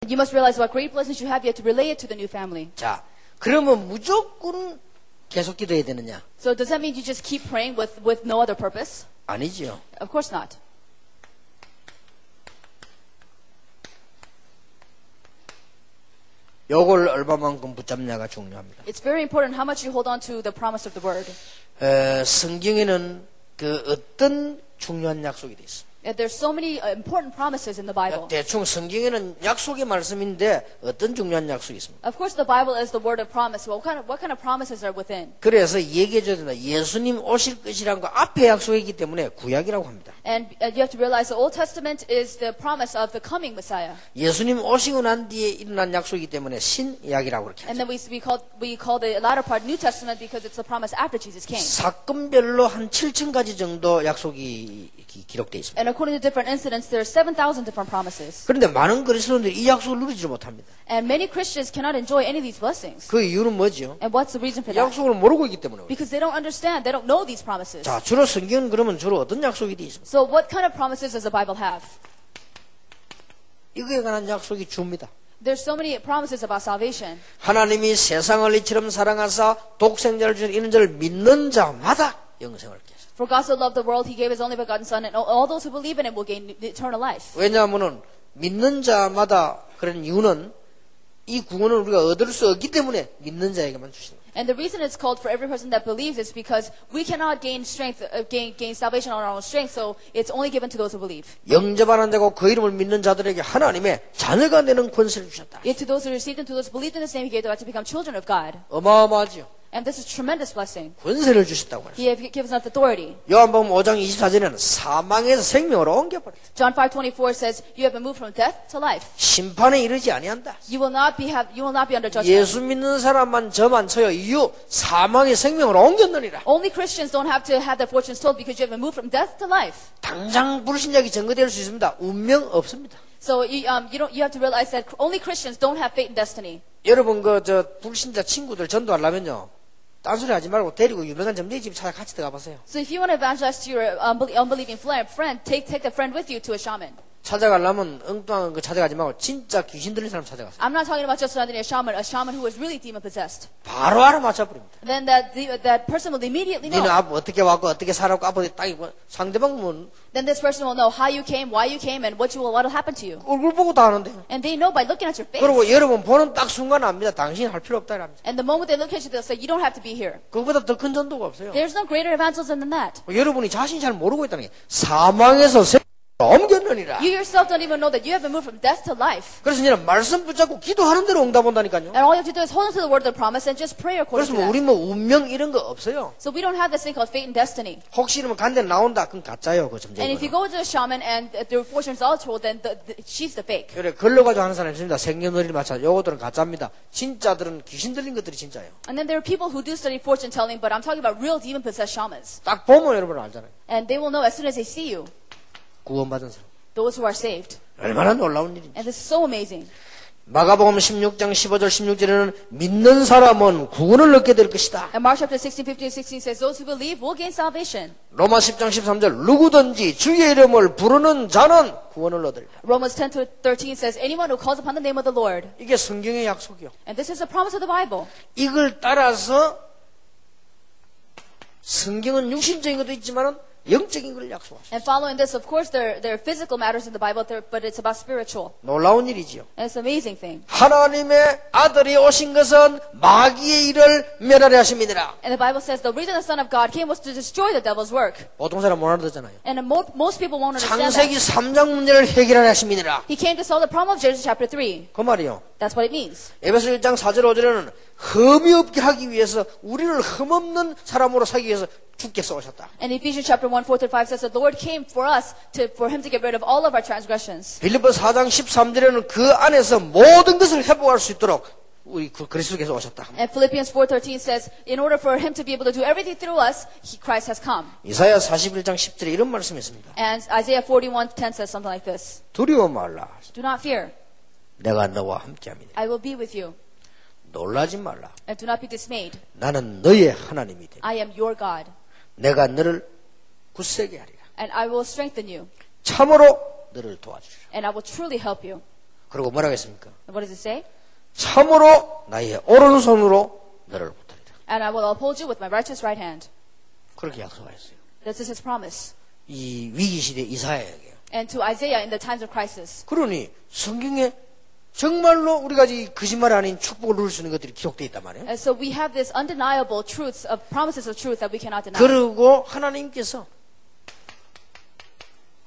You must realize what great blessings you have. You have to relay it to the new family. 자, 그러면 무조건 계속 기도해야 되느냐? So does that mean you just keep praying with no other purpose? 아니지요. Of course not. 요걸 얼마만큼 붙잡냐가 중요합니다. It's very important how much you hold on to the promise of the word. 성경에는 그 어떤 중요한 약속이 돼 있습니다. There's so many important promises in the Bible. 대충 성경에는 약속의 말씀인데 어떤 중요한 약속이 있습니까? Of course, the Bible is the word of promise. Well, what kind of promises are within? 그래서 얘기해줘야 된다. 예수님 오실 것이라는 거 앞에 약속이기 때문에 구약이라고 합니다. And you have to realize the Old Testament is the promise of the coming Messiah. 예수님 오시고 난 뒤에 일어난 약속이기 때문에 신약이라고 그렇게 And 하죠. then we call the latter part New Testament because it's the promise after Jesus came. 사건별로 한 7,000가지 정도 약속이 기록되어 있습니다. And according to different incidents, there are 7,000 different promises. 그런데 많은 그리스도인들이 이 약속을 누리지 못합니다. And many Christians cannot enjoy any of these blessings. 그 이유는 뭐죠? And what's the reason for 이 that? 약속을 모르고 있기 때문에. Because they don't understand. They don't know these promises. 자, 주로 성경은 그러면 주로 어떤 약속이 되어 있습니까? So what kind of promises does the Bible have? 이거에 관한 약속이 줍니다. There's so many promises about salvation. 하나님이 세상을 이처럼 사랑하사 독생자를 주신 이는 자를 믿는 자마다 영생을 얻게 하셨다. For God so loved the world, He gave His only begotten Son, and all those who believe in Him will gain eternal life. 왜냐하면은 믿는 자마다 그런 이유는 이 구원을 우리가 얻을 수 없기 때문에 믿는 자에게만 주시는 거예요. And the reason it's called for every person that believes is because we cannot gain strength, gain salvation on our own strength. So it's only given to those who believe. 영접하는 자고 그 이름을 믿는 자들에게 하나님의 자녀가 되는 권세를 주셨다. Yet to those who received and to those who believed in His name, He gave the right to become children of God. 어마어마하지요. And this is tremendous blessing. 권세를 주셨다고 그랬어요. He has given us authority. 요한복음 5장 24절에는 사망에서 생명으로 옮겨버렸다. John 5:24 says, "You have been moved from death to life. 심판에 이르지 아니한다. You will not be under judgment." 예수 믿는 사람만 저만 쳐요. 이유 사망의 생명으로 옮겼느니라. Only Christians don't have to have their fortunes told because you have been moved from death to life. 당장 불신자가 증거될 수 있습니다. 운명 없습니다. So you have to realize that only Christians don't have fate and destiny. 여러분 불신자 친구들 전도하려면요. 딴소리 하지 말고 데리고 유명한 점쟁이 집 찾아 같이 들어가 보세요. So if you want to evangelize to your unbelieving friend, take the friend with you to a shaman. 찾아가려면 엉뚱한 거 찾아가지 말고 진짜 귀신 들린 사람 찾아가세요. I'm not talking about just finding a shaman who is really demon possessed. 바로 알아맞혀버립니다. Then that person will immediately know. 너는 어떻게 왔고 어떻게 살았고 앞으로 딱 상대방은 Then this person will know how you came, why you came, and what will happen to you. 얼굴 보고 다 아는데요. And they know by looking at your face. 그리고 여러분 보는 딱 순간 압니다. 당신 할 필요 없다 이랍니다. And the moment they look at you, they'll say, "You don't have to be here." 그거보다 더 큰 전도가 없어요. There's no greater evangelism than that. 여러분이 자신이 잘 모르고 있다는 게 사망에서 생명으로 옮겼느니라. You yourself don't even know that you have been moved from death to life. 그래서 이제 말씀 붙잡고 기도하는 대로 응답 온다니까요. And all you have to do is hold on to the word of the promise and just pray according 그래서 to that. 우리 운명 이런 거 없어요. So we don't have this thing called fate and destiny. 혹시 이러면 간데 나온다. 그건 가짜예요. 그 And if you 점쟁이. go to a shaman and their fortunes are told, then she's the fake. 그래 걸러가지고 하는 사람이 있습니다. 생년월일 맞춰. 요거들은 가짜입니다. 진짜들은 귀신 들린 것들이 진짜예요. And then there are people who do study fortune telling, but I'm talking about real demon possessed shamans. 딱 보면 여러분 알잖아요. And they will know as soon as they see you, 구원받은 사람. those who are saved. 얼마나 놀라운 일인지. And this is so amazing. 마가복음 16장 15절 16절에는 믿는 사람은 구원을 얻게 될 것이다. And Mark chapter 16, 15, and 16 says, those who believe will gain salvation. 로마 10장 13절 누구든지 주의 이름을 부르는 자는 구원을 얻으리라. Romans 10 to 13 says, anyone who calls upon the name of the Lord. 이게 성경의 약속이요. And this is the promise of the Bible. 이걸 따라서 성경은 육신적인 것도 있지만은 영적인 걸 약속하시죠. And following this, of course, there are physical matters in the Bible, but it's about spiritual. 놀라운 일이지요. And it's an amazing thing. 하나님의 아들이 오신 것은 마귀의 일을 멸하려 하심이니라. And the Bible says the reason the Son of God came was to destroy the devil's work. 보통 사람 못 알아듣잖아요. And most people won't understand 창세기 that. 3장 문제를 해결하려 하심이니라. He came to solve the problem of Genesis chapter 3. 그 말이요. That's what it means. 에베소 1장 4절 5절에는 흠이 없게 하기 위해서 우리를 흠없는 사람으로 살기 위해서 주께서 오셨다. And Ephesians chapter 1, 4 to 5 says the Lord came for him to get rid of all of our transgressions. 빌립보 4장 13절에는 그 안에서 모든 것을 회복할 수 있도록 우리 그리스도께서 오셨다. And Philippians 4:13 says, in order for him to be able to do everything through us, Christ has come. 이사야 41장 10절에 이런 말씀이 있습니다. And Isaiah 41:10 says something like this. 두려워 말라. Do not fear. 내가 너와 함께함이니. I will be with you. 놀라지 말라. And do not be dismayed. 나는 너의 하나님이 되니. I am your God. 내가 너를 굳세게 하리라. And I will strengthen you. 참으로 너를 도와주리라. And I will truly help you. 그리고 뭐라고 했습니까? What does it say? 참으로 나의 오른손으로 너를 붙들리라. And I will uphold you with my righteous right hand. 그렇게 약속하였어요. This is his promise. 이 위기시대 이사야에게요. And to Isaiah in the times of crisis. 그러니 성경에 정말로 우리가 이 거짓말 아닌 축복을 누릴 수 있는 것들이 기록되어 있단 말이에요. And so we have this undeniable truths of promises of truth that we cannot deny. 그리고 하나님께서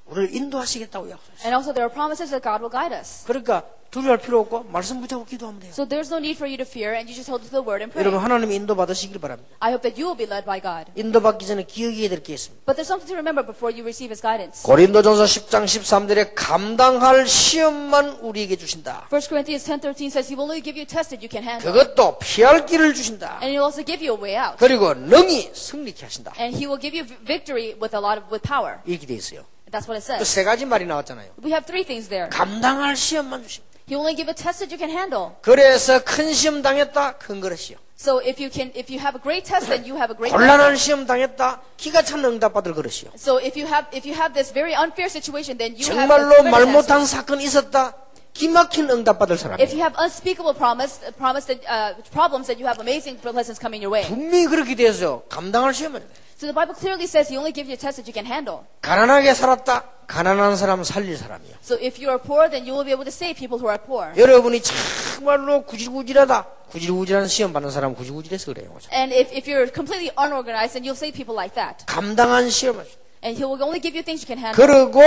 우리를 인도하시겠다고 약속했어요. And also there are promises that God will guide us. 그러니까 두려워할 필요 없고 말씀 붙잡고 기도하면 돼요. So there's no need for you to fear and you just hold to the word and pray. 여러분 하나님의 인도받으시길 바랍니다. I hope that you will be led by God. 인도받기 전에 기억해야 될 게 있습니다. But there's something to remember before you receive his guidance. 고린도전서 10장 13절에 감당할 시험만 우리에게 주신다. 1 Corinthians 10:13 says he will only give you a test that you can handle. 그것도 피할 길을 주신다. And he'll also give you a way out. 그리고 능히 승리케 하신다. And he will give you victory with with power. 이렇게 돼 있어요. That's what it 또 says. 세 가지 말이 나왔잖아요. We have three things there. 감당할 시험만 주십니다. He will only give a test that you can handle. 그래서 큰 시험 당했다. 큰 그릇이요. So if you have a great test, then you have a great 곤란한 test. 시험 당했다. 기가 찬 응답받을 그릇이요. So if you have this very unfair situation, then you have 정말로 a 말 tremendous 못한 answer. 사건이 있었다. 기막힌 응답받을 If 사람이에요. you have unspeakable problems that you have amazing blessings coming your way. 분명히 그렇게 돼서 감당할 시험을 해요. So the Bible clearly says he only gives you a test that you can handle. 가난하게 살았다. 가난한 사람 살릴 사람이요. So if you are poor, then you will be able to save people who are poor. 여러분이 정말로 구질구질하다. 구질구질한 시험 받는 사람 구질구질해서 그래요. And if you're completely unorganized, then you'll save people like that. 감당한 시험을. And he will only give you things you can handle. 그리고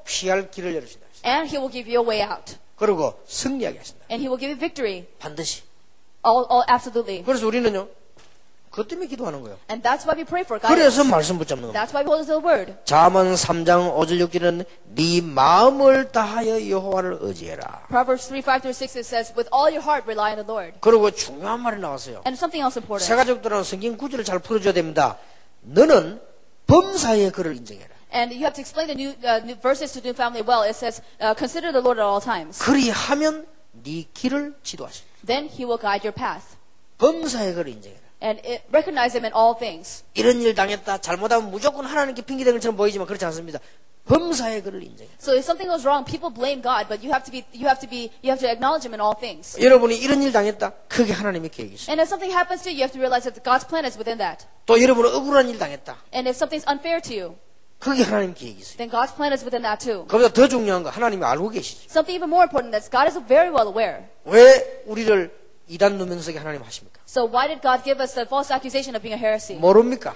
피할 길을 열어준다. And he will give you a way out. 그리고 승리하게 하신다. And he will give you victory. 반드시. Absolutely. 그래서 우리는요. 그것 때문에 기도하는 거예요. And that's why we pray for 그래서 guidance. 말씀 붙잡는 겁니다. That's why we hold to the word. 잠언 3장 5절 6절은 네 마음을 다하여 여호와를 의지해라. Proverbs 3:5-6 it says, with all your heart rely on the Lord. 그리고 중요한 말이 나왔어요. And something else important. 새 가족들은 성경 구절을 잘 풀어줘야 됩니다. 너는 범사의 그를 인정해라. And you have to explain the new verses to new family well. It says, consider the Lord at all times. 그리하면 네 길을 지도하시라. Then he will guide your path. 범사의 그를 인정해라. And recognize him in all things. 이런 일 당했다. 잘못하면 무조건 하나님께 핑계대는 것처럼 보이지만 그렇지 않습니다. 범사의 그를 인정해라. So if something goes wrong, people blame God, but you have to acknowledge him in all things. 여러분이 이런 일 당했다. 그게 하나님의 계획이 있어요. And if something happens to you, you have to realize that God's plan is within that. 또 여러분은 억울한 일 당했다. And if something's unfair to you, 그게 하나님 계획이 있어요. then God's plan is within that too. 그보다 더 중요한 거 하나님이 알고 계시죠. Something even more important is God is very well aware. 왜 우리를 이단 누명석에 하나님 하십니까? So why did God give us the false accusation of being a heresy? 모릅니까?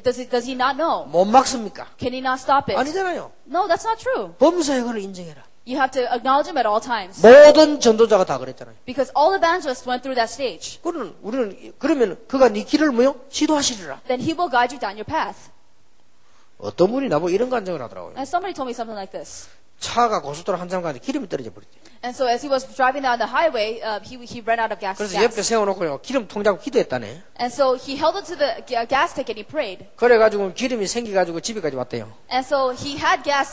Does he not know? 못 막습니까? Can he not stop it? 아니잖아요. No, that's not true. 범사의 그를 인정해라. You have to acknowledge him at all times. 모든 전도자가 다 그랬잖아요. Because all evangelists went through that stage. 우리는 그러면 그가 네 길을 뭐요? 지도하시리라. Then he will guide you down your path. 어떤 분이 나보고 이런 간증을 하더라고요. And somebody told me something like this. 차가 고속도로 한참 가는데 기름이 떨어져 버렸대요. And so as he was driving down the highway, he ran out of gas. 그래서 옆에 세워놓고요. 기름 통장 기도했다네. And so he held onto the gas tank and he prayed. 그래가지고 기름이 생겨가지고 집에까지 왔대요. And so he got gas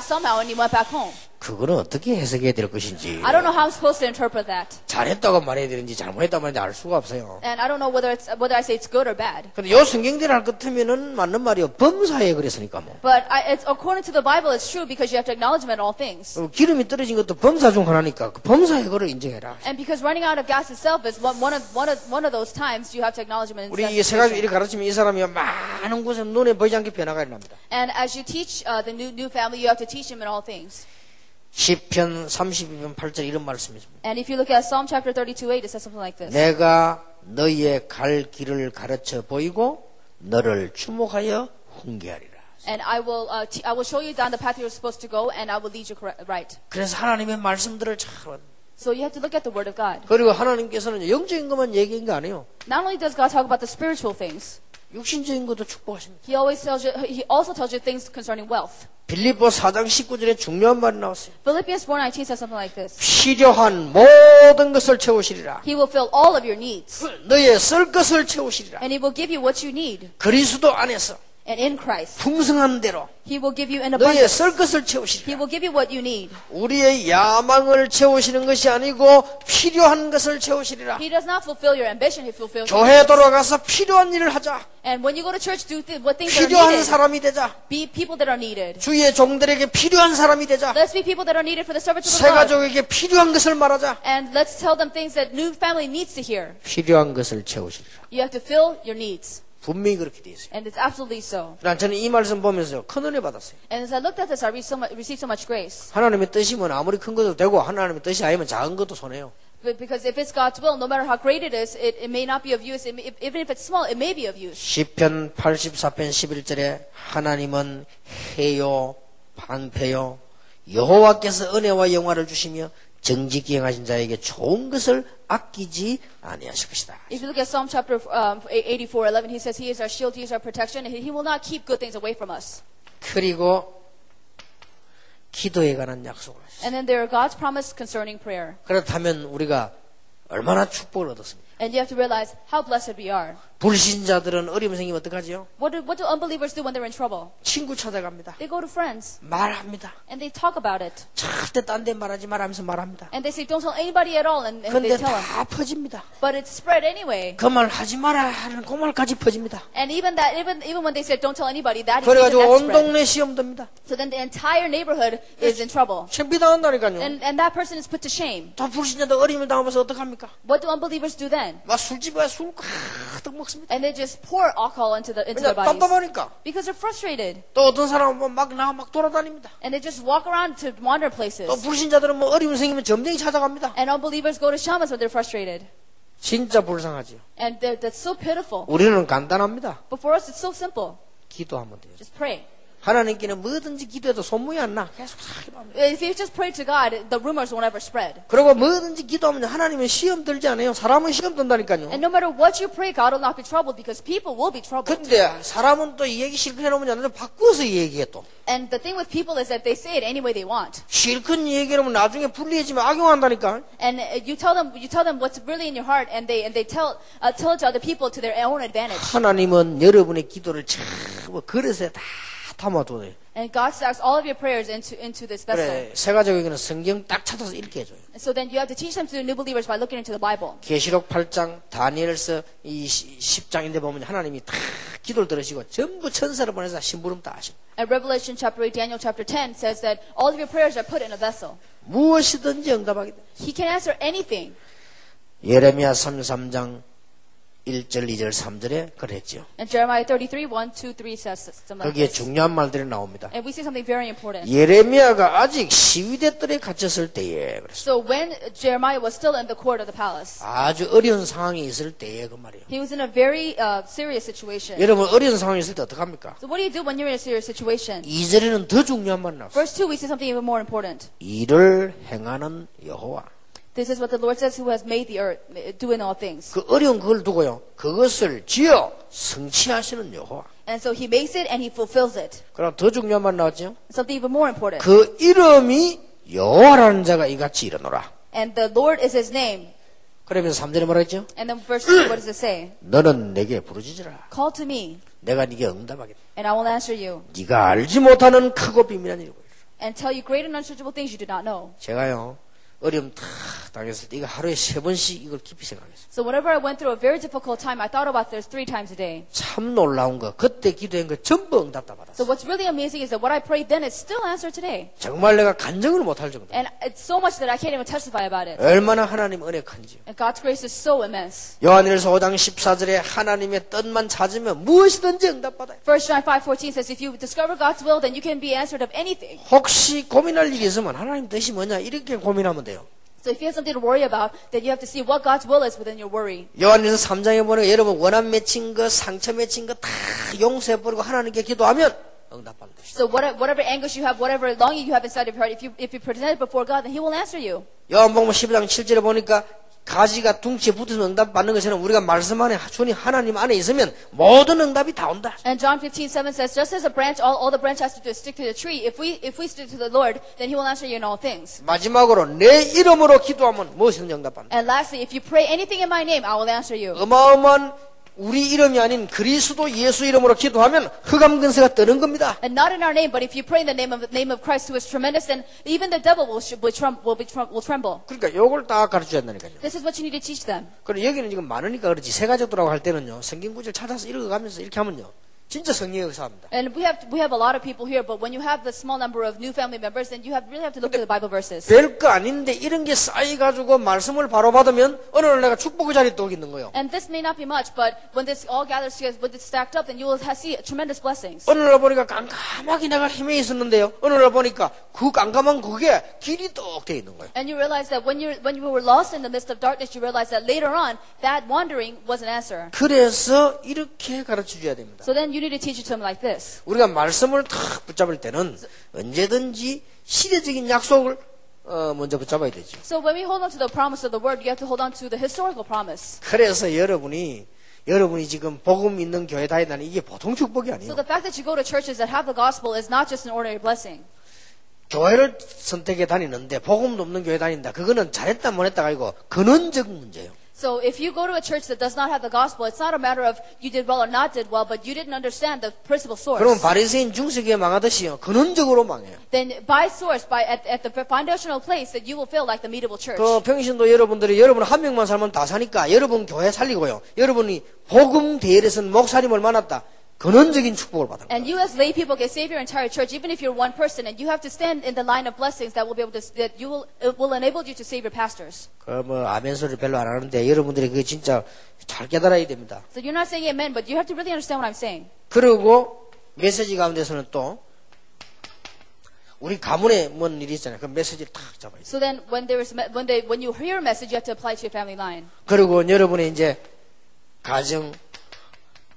somehow and he went back home. 그거는 어떻게 해석해야 될 것인지. I don't know how I'm supposed to interpret that. 잘했다고 말해야 되는지 잘못했다고 말해야 되는지 알 수가 없어요. And I don't know whether I say it's good or bad. 근데 요 성경대로 할 것 같으면은 맞는 말이요. 범사에 그랬으니까 뭐. But it's according to the Bible, it's true because you have to acknowledge him in all things. 기름이 떨어진 것도 범사 중 하나니까 그 범사의 그를 인정해라. And because running out of gas itself is one of those times you have to acknowledge him in 우리 such 이 세 가지 situation. 이렇게 가르치면 이 사람이 많은 곳에 눈에 보이지 않게 변화가 일어납니다. And as you teach the new family, you have to teach him in all things. 시편 32편 8절 이런 말씀이 있습니다. And if you look at Psalm chapter 32:8, it says something like this. 내가 너희의 갈 길을 가르쳐 보이고 너를 주목하여 훈계하리라. And I will show you down the path you're supposed to go, and I will lead you right. 그래서 하나님의 말씀들을 잘 So you have to look at the Word of God. 그리고 하나님께서는 영적인 것만 얘기한 거 아니에요. Not only does God talk about the spiritual things, 육신적인 것도 축복하십니다. He also tells you things concerning wealth. 빌립보 4장 19절에 중요한 말이 나왔어요. Philippians 4:19 says something like this. 필요한 모든 것을 채우시리라. He will fill all of your needs, 너의 쓸 것을 채우시리라. and He will give you what you need. 그리스도 안에서 And in Christ, 풍성한 대로 He will give you an 너희의 abundance. 썰 것을 He 채우시리라. will give you what you need. 우리의 야망을 채우시는 것이 아니고 필요한 것을 채우시리라. He does not fulfill your ambition. He fulfills your 교회 needs. 돌아가서 필요한 일을 하자. And when you go to church, do what things that are 필요한 needed. 사람이 되자. Be people that are needed. 주의 종들에게 필요한 사람이 되자. Let's be people that are needed for the service of 새 God. 가족에게 필요한 것을 말하자. And let's tell them things that new family needs to hear. 필요한 것을 채우시리라. You have to fill your needs. 분명히 그렇게 되어 있어요. And it's absolutely so. 난 저는 이 말씀 보면서 큰 은혜 받았어요. And as I looked at this, I received so much grace. 하나님의 뜻이면 아무리 큰 것도 되고 하나님의 뜻이 아니면 작은 것도 손해요. But because if it's God's will, no matter how great it is, it may not be of use. Even if it's small, it may be of use. 시편 84편 11절에 하나님은 해요 방패요 여호와께서 은혜와 영화를 주시며 정직히 행하신 자에게 좋은 것을 아끼지 아니하실 것이다. If you look at Psalm chapter 84:11, he says, He is our shield, He is our protection, and He will not keep good things away from us. 그리고 기도에 관한 약속을 하셨어요. And then there are God's promise concerning prayer. 그렇다면 우리가 얼마나 축복을 얻었습니까? And you have to realize how blessed we are. 불신자들은 어려움 생기면 어떡하지요? What do unbelievers do when they're in trouble? 친구 찾아갑니다. They go to friends 말합니다. and they talk about it. 절대 딴 데 말하지 말하면서 말합니다. And they say, don't tell anybody at all, and they 근데 tell them. 다 퍼집니다. But it's spread anyway. 그 말 하지 마라 하는 그 말까지 퍼집니다. And even when they said, don't tell anybody, that 그래가지고 that's 온 spread. 동네 시험 듭니다. So then the entire neighborhood is in trouble. 창피당한다니까요. And that person is put to shame. 또 불신자들 어려움을 당하면서 어떡합니까? What do unbelievers do then? 막 술집에 가서 술 가득 먹습니다. And they just pour alcohol into their 그냥 bodies. 답답하니까. Because they're frustrated. 또 어떤 사람은 막 나가 막 돌아다닙니다. And they just walk around to wander places. 또 불신자들은 뭐 어려움 생기면 점쟁이 찾아갑니다. And unbelievers go to shamans when they're frustrated. 진짜 불쌍하지요. And that's so pitiful. 우리는 간단합니다. But for us, it's so simple. 기도하면 돼요. Just pray. 하나님께는 뭐든지 기도해도 소문이 안 나. 계속 사기만 합니다. If you just pray to God, the rumors will never spread. 그리고 뭐든지 기도하면 하나님은 시험 들지 않아요. 사람은 시험 든다니까요. And no matter what you pray, God will not be troubled because people will be troubled. 근데 사람은 또 이 얘기 실컷 해놓으면 안 돼. 바꿔서 이 얘기해 또. And the thing with people is that they say it any way they want. 실컷 이 얘기하면 나중에 불리해지면 악용한다니까. And you tell them what's really in your heart, and they tell it to other people to their own advantage. 하나님은 여러분의 기도를 전부 그릇에 다 담아둬요. And God stacks all of your prayers into this vessel. 그래, 새 가족에게는 성경 딱 찾아서 읽게 해줘요. And so then you have to teach them to new believers by looking into the Bible. 계시록 8장, 다니엘서 이 10장인데 보면 하나님이 다 기도를 들으시고 전부 천사를 보내서 심부름 다 하시고. And Revelation chapter 8, Daniel chapter 10 says that all of your prayers are put in a vessel. 무엇이든지 응답하게 돼. He can answer anything. 예레미야 33장 1절, 2절, 3절에 그랬죠. And Jeremiah 33, 1, 2, 3 says some of 거기에 this. 중요한 말들이 나옵니다. And we see something very important. 예레미야가 아직 시위대들에 갇혔을 때에 그랬어요. So when Jeremiah was still in the court of the palace, 아주 어려운 상황이 있을 때에 그 말이에요. he was in a very serious situation. 여러분 어려운 상황이 있을 때 어떡합니까? So what do you do when you're in a serious situation? 2절에는 더 중요한 말 나왔어요. Verse 2, we see something even more important. 일을 행하는 여호와. This is what the Lord says, who has made the earth, doing all things. 그 어려운 그걸 두고요. 그것을 지어 성취하시는 여호와. And so he makes it and he fulfills it. 그럼 더 중요한 말 나왔죠? Something even more important. 그 이름이 여호와라는 자가 이같이 일어노라. And the Lord is his name. 그러면서 3절에 뭐라 했죠? And then verse 2, what does it say? 너는 내게 부르짖으라. Call to me, 내가 네게 응답하겠다. and I will answer you, 네가 알지 못하는 크고 비밀한 일을 보여주라. and tell you great and unsearchable things you do not know. 제가요 어려움 다 당했을 때 이거 하루에 3번씩 이걸 깊이 생각했어요. So whenever I went through a very difficult time, I thought about this 3 times a day. 참 놀라운 거 그때 기도한 거 전부 응답 다 받았어요. So what's really amazing is that what I prayed then is still answered today. 정말 내가 간증을 못할 정도. And it's so much that I can't even testify about it. 얼마나 하나님 은혜 큰지요. And God's grace is so immense. 요한일서 5장 14절에 하나님의 뜻만 찾으면 무엇이든지 응답받아요. 1 John 5:14 says, if you discover God's will, then you can be answered of anything. 혹시 고민할 일이 있으면 하나님 뜻이 뭐냐 이렇게 고민하면 돼요. So if you have something to worry about, then you have to see what God's will is within your worry. 요한일서 3장에 보면 여러분 원한 맺힌 거 상처 맺힌 거 다 용서해버리고 하나님께 기도하면 응답받는 것이다. So whatever anguish you have, whatever longing you have inside of your heart, if you present it before God, then He will answer you. 요한복음 12장 7절에 보니까 가지가 둥치에 붙어서 응답 받는 것처럼 우리가 말씀 안에 주님 하나님 안에 있으면 모든 응답이 다 온다. And John 15:7 says, just as a branch, all the branch has to do is stick to the tree. If we stick to the Lord, then He will answer you in all things. 마지막으로 내 이름으로 기도하면 무엇이든 응답받는다. And lastly, if you pray anything in my name, I will answer you. 어마어마한 우리 이름이 아닌 그리스도 예수 이름으로 기도하면 흑암 근세가 뜨는 겁니다. And not in our name, but if you pray in the name of Christ who is tremendous, then even the devil will tremble. 그러니까 요걸 딱 가르쳐야 한다니까요. This is what you need to teach them. 그리고 여기는 지금 많으니까 그렇지 세 가족들하고 할 때는요. 성경 구절 찾아서 읽어가면서 이렇게 하면요. 진짜 성령의 역사입니다. And we have a lot of people here, but when you have the small number of new family members, then you really have to look to the Bible verses. 별거 아닌데 이런 게 쌓여가지고 말씀을 바로 받으면 어느 날 내가 축복의 자리에 또 있는 거예요. And this may not be much, but when this all gathers together, when it's stacked up, then you will see tremendous blessings. 어느 날 보니까 깜깜하게 내가 힘에 있었는데요. 어느 날 보니까 그 깜깜한 그게 길이 떡 돼 있는 거예요. And you realize that when you were lost in the midst of darkness, you realize that later on, that wandering was an answer. 그래서 이렇게 가르쳐 줘야 됩니다. So then you need to teach it to them like this. 우리가 말씀을 탁 붙잡을 때는 언제든지 시대적인 약속을 먼저 붙잡아야 되죠. So when we hold on to the promise of the word, you have to hold on to the historical promise. 그래서 여러분이 지금 복음 있는 교회 다닌다는 이게 보통 축복이 So 아니에요. the fact that you go to churches that have the gospel is not just an ordinary blessing. 교회를 선택해 다니는데 복음도 없는 교회 다닌다. 그거는 잘했다 못했다가 아니고 근원적 문제예요. So if you go to a church that does not have the gospel, it's not a matter of you did well or not did well, but you didn't understand the principal source. 그러면 바리새인 중세교회 망하듯이요. 근원적으로 망해요. Then by source, at the foundational place, that you will feel like the medieval church. 그 평신도 여러분들이 여러분 한 명만 살면 다 사니까 여러분 교회 살리고요. 여러분이 복음 대열에서는 목사님을 만났다. 근원적인 축복을 받는 거예요. And you as lay people can save your entire church, even if you're one person, and you have to stand in the line of blessings that will be able to, that you will, it will enable you to save your pastors. 아멘 소리 별로 안 하는데 여러분들이 그거 진짜 잘 깨달아야 됩니다. So you're not saying amen, but you have to really understand what I'm saying. 그리고 메시지 가운데서는 또 우리 가문에 뭔 일이 있잖아요. 그 메시지를 탁 잡아야 돼요. So then when you hear a message, you have to apply it to your family line. 그리고 여러분의 이제 가정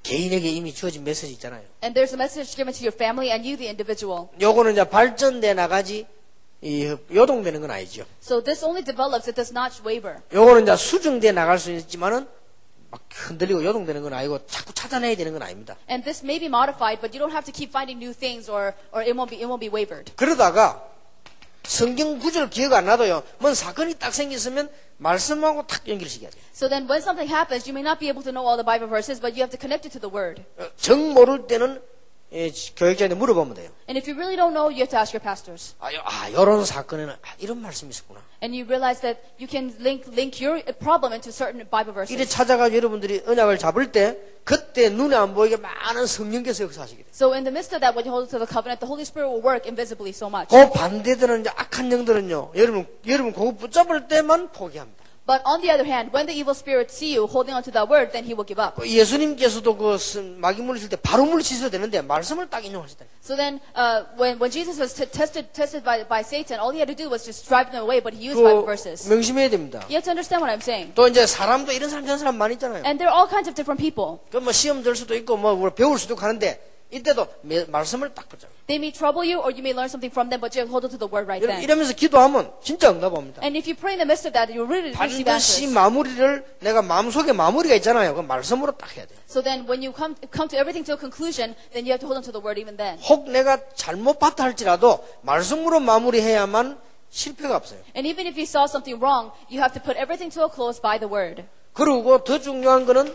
개인에게 이미 주어진 메시지 있잖아요. And there's a message given to your family and you, the individual. 요거는 이제 발전돼 나가지 요동되는 건 아니죠. So this only develops; it does not waver. 요거는 이제 수정돼 나갈 수 있지만은 막 흔들리고 요동되는 건 아니고 자꾸 찾아내야 되는 건 아닙니다. And this may be modified, but you don't have to keep finding new things, or it won't be wavered. 그러다가 성경 구절 기억 안 나도요. 뭔 사건이 딱 생겼으면 말씀하고 탁 연결시켜야 돼요. So then when something happens, you may not be able to know all the Bible verses, but you have to connect it to the Word. 정 모를 때는 교육자한테 물어보면 돼요. And if you really don't know, you have to ask your pastors. 요런 사건에는 이런 말씀이 있었구나. And you realize that you can link your problem into certain Bible verses. 이래 찾아가지고 여러분들이 언약을 잡을 때 그때 눈에 안 보이게 많은 성령께서 역사하시게 돼요. So in the midst of that, when you hold to the covenant, the Holy Spirit will work invisibly so much. 그 반대되는 이제 악한 영들은요. 여러분 그거 붙잡을 때만 포기합니다. But on the other hand, when the evil spirits see you holding on to that word, then he will give up. 예수님께서도 그 마귀 물리칠 때 바로 물리치셔야 되는데 말씀을 딱 인용하시다. So then, when Jesus was tested by Satan, all he had to do was just drive them away, but he used Bible verses. 명심해야 됩니다. You have to understand what I'm saying. 또 이제 사람도 이런 사람 저런 사람 많이 있잖아요. And there are all kinds of different people. 그 뭐 시험 들 수도 있고 뭐 배울 수도 있고 하는데 이때도 말씀을 딱 붙잡아요. They may trouble you, or you may learn something from them, but you hold on to the word right then. 이러면서 기도하면 진짜 응답합니다. And if you pray in the midst of that, you really receive 반드시 answers. 마무리를 내가 마음속에 마무리가 있잖아요. 그 말씀으로 딱 해야 돼요. So then, when you come to everything to a conclusion, then you have to hold on to the word even then. 혹 내가 잘못 봤다 할지라도 말씀으로 마무리해야만 실패가 없어요. And even if you saw something wrong, you have to put everything to a close by the word. 그리고 더 중요한 거는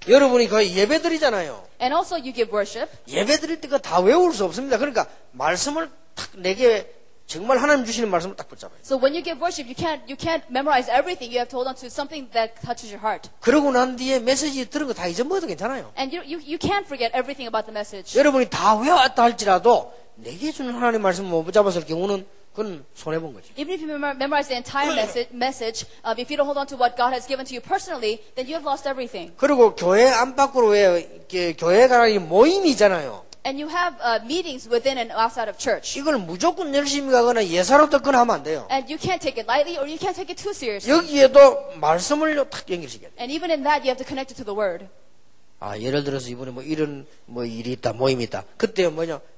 여러분이 거의 예배 드리잖아요. And also, you give worship. 예배 드릴 때 그 다 외울 수 없습니다. 그러니까 말씀을 딱 내게 정말 하나님 주시는 말씀을 딱 붙잡아요. So when you give worship, you can't memorize everything. You have to hold on to something that touches your heart. 그러고 난 뒤에 메시지 들은 거 다 잊어먹어도 괜찮아요. And you can't forget everything about the message. 여러분이 다 외웠다 할지라도 내게 주는 하나님 말씀 못 붙잡았을 경우는 그건 손해본 거죠. Even if you memorize the entire message, if you don't hold on to what God has given to you personally, then you have lost everything. 그리고 교회 안팎으로 왜 교회가 모임이잖아요. And you have meetings within and outside of church. 이걸 무조건 열심히 가거나 예사로 듣거나 하면 안 돼요. And you can't take it lightly, or you can't take it too seriously. 여기에도 말씀을 딱 연결시켜야 돼요. And even in that, you have to connect it to the word. 예를 들어서 이번에 이런 일이 있다, 모임이 있다. 그때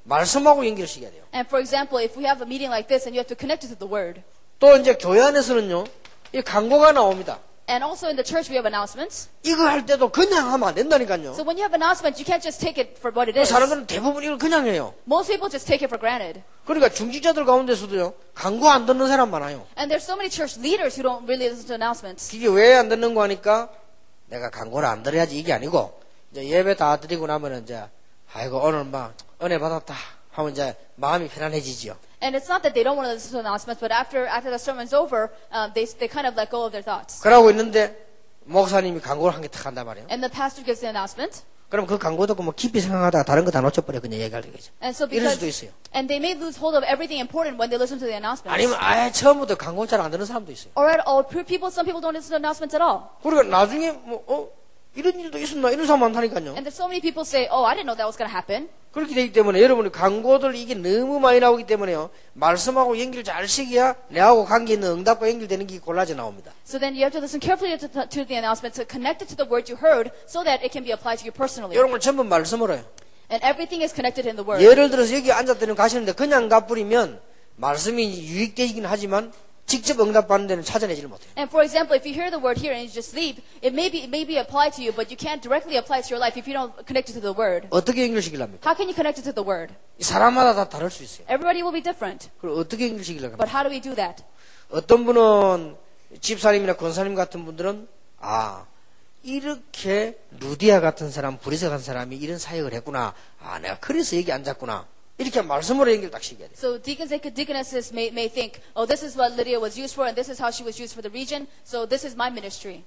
말씀하고 연결시켜야 돼요. And for example, if we have a meeting like this, and you have to connect it to the word. 또 이제 교회 안에서는요, 이 광고가 나옵니다. And also in the church, we have announcements. 이거 할 때도 그냥 하면 안 된다니까요. So when you have announcements, you can't just take it for what it is. 사람들은 대부분 이걸 그냥 해요. Most people just take it for granted. 그러니까 중직자들 가운데서도요, 광고 안 듣는 사람 많아요. And there's so many church leaders who don't really listen to announcements. 이게 왜 안 듣는 거 하니까 내가 광고를 안 들어야지 이게 아니고 이제 예배 다 드리고 나면은 이제 아이고 오늘 막 은혜 받았다 하면 이제 마음이 편안해지지요. And it's not that they don't want to listen to announcements, but after the sermon's over, they kind of let go of their thoughts. 그러고 있는데 목사님이 광고를 한 개 탁 한단 말이에요. And the pastor gives the announcement. 그럼 그 광고 듣고 뭐 깊이 생각하다가 다른 거 다 놓쳐버려 그냥 얘기할 때겠죠. And so 이럴 because, 수도 있어요. and they may lose hold of everything important when they listen to the announcements. 아니면 아예 처음부터 광고 잘 안 듣는 사람도 있어요. Or some people don't listen to announcements at all. 그러니까 나중에 뭐 이런 일도 있었나 이런 사람 많다니까요. And there's so many people say, oh, I didn't know that was going to happen. 그렇게 되기 때문에 여러분이 광고들 이게 너무 많이 나오기 때문에요. 말씀하고 연결 잘 시켜야 내하고 관계 있는 응답과 연결되는 게 골라져 나옵니다. So then you have to listen carefully to the announcement to connect it to the word you heard so that it can be applied to you personally. 여러분 전부 말씀으로 해요. And everything is connected in the word. 예를 들어서 여기 앉았더니 가시는데 그냥 가버리면 말씀이 유익되긴 하지만 직접 응답받는 데는 찾아내지를 못해요. And for example, if you hear the word here and you just leave, it may be applied to you, but you can't directly apply it to your life if you don't connect it to the word. 어떻게 연결시키려합니까? How can you connect it to the word? 사람마다 다 다를 수 있어요. Everybody will be different. 그럼 어떻게 연결시키려고 합니까? But how do we do that? 어떤 분은 집사님이나 권사님 같은 분들은 이렇게 루디아 같은 사람, 브리스 같은 사람이 이런 사역을 했구나. 내가 그래서 여기 앉았구나. 이렇게 말씀으로 연결 딱 시켜야 돼요. So deacons and deaconesses may think, oh, this is what Lydia was used for, and this is how she was used for the region, so this is my ministry.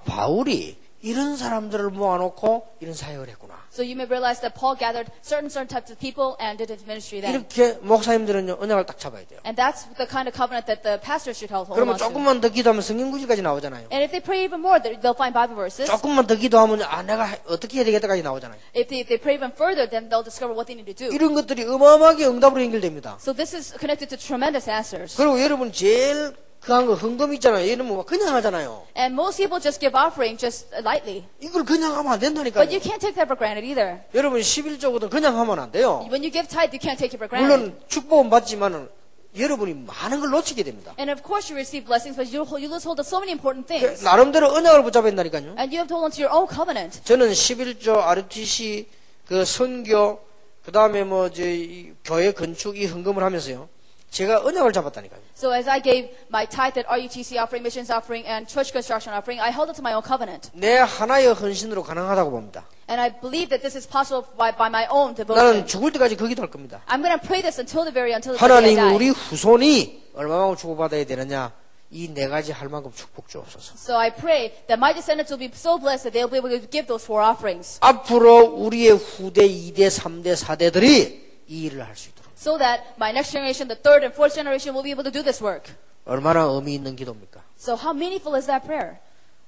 바울이 이런 사람들을 모아놓고 이런 사역을 했구나. So you may realize that Paul gathered certain types of people and did his ministry then. 이렇게 목사님들은 언약을 딱 잡아야 돼요. And that's the kind of covenant that the pastor should hold 그러면 on to. 조금만 더 기도하면 성경 구절까지 나오잖아요. And if they pray even more, they'll find Bible verses. 조금만 더 기도하면 내가 어떻게 해야 되겠다까지 나오잖아요. If they pray even further, then they'll discover what they need to do. 이런 것들이 어마어마하게 응답으로 연결됩니다. So this is connected to tremendous answers. 그리고 여러분 제일 그한 거 헌금 있잖아요. 얘는 뭐 그냥 하잖아요. And most people just give offering just lightly. 이걸 그냥 하면 안 된다니까요. But you can't take that for granted either. 여러분 11조거든 그냥 하면 안 돼요. When you give tithe, you can't take it for granted. 물론 축복은 받지만은 여러분이 많은 걸 놓치게 됩니다. And of course you receive blessings, but you lose hold of so many important things. 나름대로 언약을 붙잡아야 된다니까요. And you have to hold on to your own covenant. 저는 11조 RTC 그 선교 그다음에 교회 건축 이 헌금을 하면서요. 제가 언약을 잡았다니까요. So as I gave my tithe at RUTC offering, missions offering, and church construction offering, I held it to my own covenant. 내 하나의 헌신으로 가능하다고 봅니다. And I believe that this is possible by my own 나는 devotion. 죽을 때까지 거기도 할 겁니다. I'm going to pray this until the day I 하나님 die. 우리 후손이 얼마만큼 축복받아야 되느냐 이 네 가지 할 만큼 축복 주옵소서. So I pray that my descendants will be so blessed that they'll be able to give those 4 offerings. 앞으로 우리의 후대 2대 3대 4대들이 이 일을 할 수 있도록. So that my next generation, the 3rd and 4th generation, will be able to do this work. 얼마나 의미 있는 기도입니까? So how meaningful is that prayer?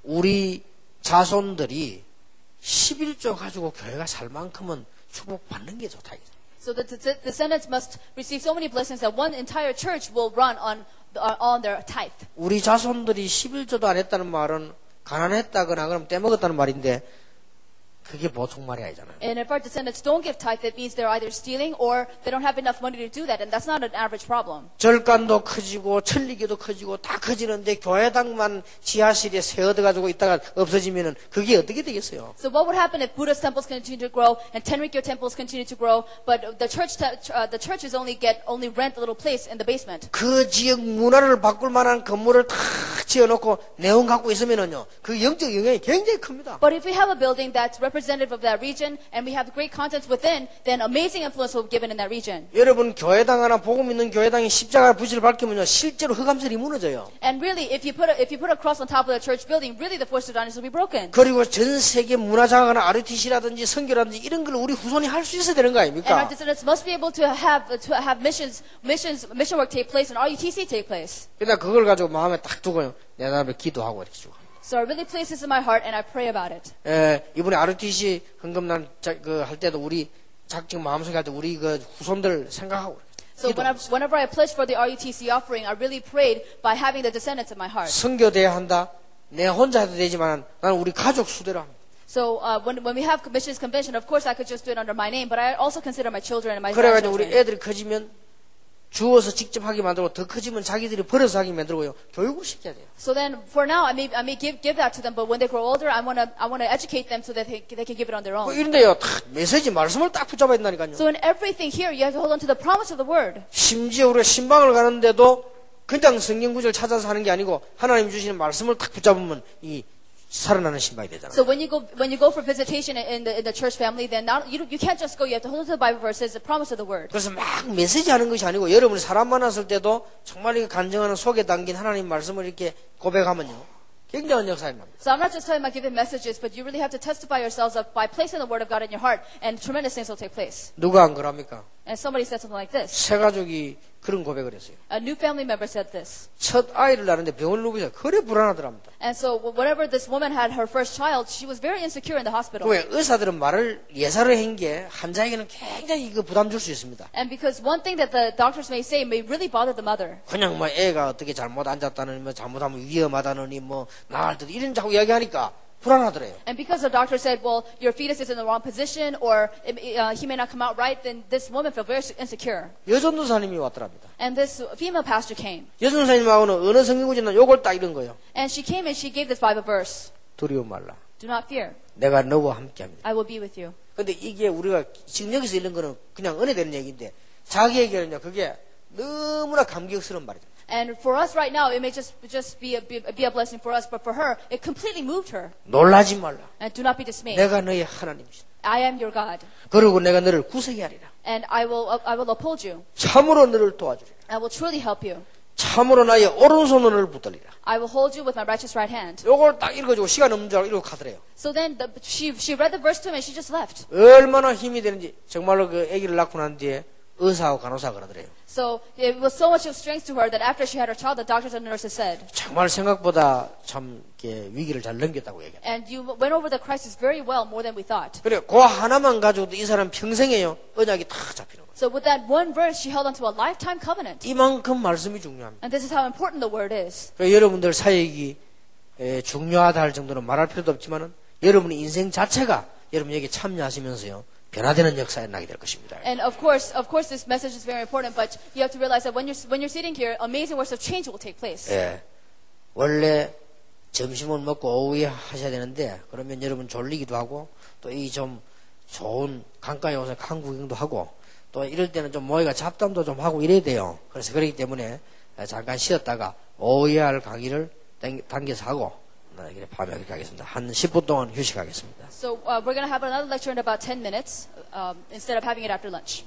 우리 자손들이 11조 가지고 교회가 살 만큼은 축복받는 게 좋다. So the descendants must receive so many blessings that one entire church will run on their tithe. 우리 자손들이 11조도 안 했다는 말은 가난했다거나 그럼 떼먹었다는 말인데 그게 보통 말이 아니잖아요. And if our descendants don't give tithe, that means they're either stealing or they don't have enough money to do that, and that's not an average problem. 절간도 커지고 천리교도 커지고 다 커지는데 교회당만 지하실에 세워가지고 있다가 없어지면은 그게 어떻게 되겠어요? So what would happen if Buddhist temples continue to grow and Tenrikyo temples continue to grow, but the churches only rent a little place in the basement? 그 지역 문화를 바꿀 만한 건물을 다 지어놓고 내용 갖고 있으면은요, 그 영적 영향이 굉장히 큽니다. But if we have a building that's representative of that region and we have great contents within, then amazing influence will be given in that region. 여러분 교회당 하나 복음 있는 교회당이 십자가 불씨를 밝히면요, 실제로 흑암설이 무너져요. And really, if you put a cross on top of the church building, really the force of darkness will be broken. 그리고 전 세계 문화장학이나 RUTC라든지 선교라든지 이런 걸 우리 후손이 할 수 있어야 되는 거 And our 아닙니까? descendants must be able to have mission work take place and RUTC take place. 그러니까 그걸 가지고 마음에 딱 두고요, 내 다음에 기도하고 이렇게 주고. So I really place this in my heart and I pray about it. 이번에 RUTC 헌금난 할 때도 우리 작정 마음속에 할 때 우리 그 후손들 생각하고. So whenever I pledged for the RUTC offering, I really prayed by having the descendants in my heart. 선교대회 한다. 내 혼자 해도 되지만 나는 우리 가족 수대로 합니다. So when we have missions convention, of course I could just do it under my name, but I also consider my children and my 그래가지고 우리 grandchildren. 애들이 커지면 주워서 직접 하게 만들고 더 커지면 자기들이 벌어서 하게 만들고요. 교육을 시켜야 돼요. So then, for now, I may give that to them, but when they grow older, I want to educate them so that they can give it on their own. 이런데요, 딱 메시지 말씀을 딱 붙잡아야 된다니까요. So in everything here, you have to hold on to the promise of the word. 심지어 우리가 신방을 가는데도 그냥 성경 구절 찾아서 하는 게 아니고 하나님 주시는 말씀을 딱 붙잡으면 이 살아나는 신방이 되잖아요. So when you go for visitation in the church family, then you can't just go. You have to hold to the Bible verses, the promise of the word. 그래서 막 메시지 하는 것이 아니고 여러분이 사람 만났을 때도 정말 이 간증하는 속에 담긴 하나님 말씀을 이렇게 고백하면요. 굉장한 역사가 납니다. So I'm not just talking about giving messages, but you really have to testify yourselves up by placing the word of God in your heart, and tremendous things will take place. 누가 안 그럽니까? And somebody said something like this. 새 가족이 그런 고백을 했어요. A new family member said this. 첫 아이를 낳는데 병원을 누비자 그래 불안하더랍니다. And so whenever this woman had her first child, she was very insecure in the hospital. 왜 의사들은 말을 예사를 한 게 환자에게는 굉장히 그 부담 줄 수 있습니다. And because one thing that the doctors may say may really bother the mother. 그냥 뭐 애가 어떻게 잘못 앉았다느니 뭐 잘못하면 위험하다느니 뭐 나갈 때도 이런 자꾸 이야기하니까 불안하더래요. And because the doctor said, well, your fetus is in the wrong position, or he may not come out right, then this woman felt very insecure. 여전도사님이 왔더랍니다. And this female pastor came. 여전도사님하고는 어느 성경구절이나 요걸 딱 이런 거예요. And she came and she gave this Bible verse. 두려워 말라. Do not fear. 내가 너와 함께합니다. I will be with you. 근데 이게 우리가 지금 여기서 읽는 거는 그냥 은혜되는 얘기인데 자기에게는요 그게 너무나 감격스러운 말이죠. And for us right now, it may just be a blessing for us, but for her, it completely moved her. 놀라지 말라. And do not be dismayed. 내가 너의 하나님이시다. I am your God. 그리고 내가 너를 구세게 하리라. And I will uphold you. 참으로 너를 도와주리라. I will truly help you. 참으로 나의 오른손으로 너를 붙들리라. I will hold you with my righteous right hand. 요걸 딱 읽어주고 시간 없는 줄 알고 이러고 가더래요. So then she read the verse to him and she just left. 얼마나 힘이 되는지 정말로 그 아기를 낳고 난 뒤에 의사하고 간호사가 그러더래요. So it was so much of strength to her that after she had her child, the doctors and nurses said, 정말 생각보다 참 이렇게 위기를 잘 넘겼다고 얘기해요. and you went over the crisis very well, more than we thought. 그래, 그 하나만 가지고도 이 사람 평생에요 언약이 다 잡히는 거예요. So with that one verse, she held onto a lifetime covenant. 이만큼 말씀이 중요합니다. And this is how important the word is. 그래서 여러분들 사역이 중요하다 할 정도로 말할 필요도 없지만은 여러분의 인생 자체가 여러분에게 참여하시면서요 변화되는 역사에 나게 될 것입니다. And of course, this message is very important. But you have to realize that when you're sitting here, amazing works of change will take place. 예, 원래 점심을 먹고 오후에 하셔야 되는데 그러면 여러분 졸리기도 하고 또 이 좀 좋은 강가에 와서 강 구경도 하고 또 이럴 때는 좀 모이가 잡담도 좀 하고 이래야 돼요. 그래서 그렇기 때문에 잠깐 쉬었다가 오후에 할 강의를 당겨서 하고 이렇게 밤에 그렇게 하겠습니다. 한 10분 동안 휴식하겠습니다. So we're going to have another lecture in about 10 minutes instead of having it after lunch.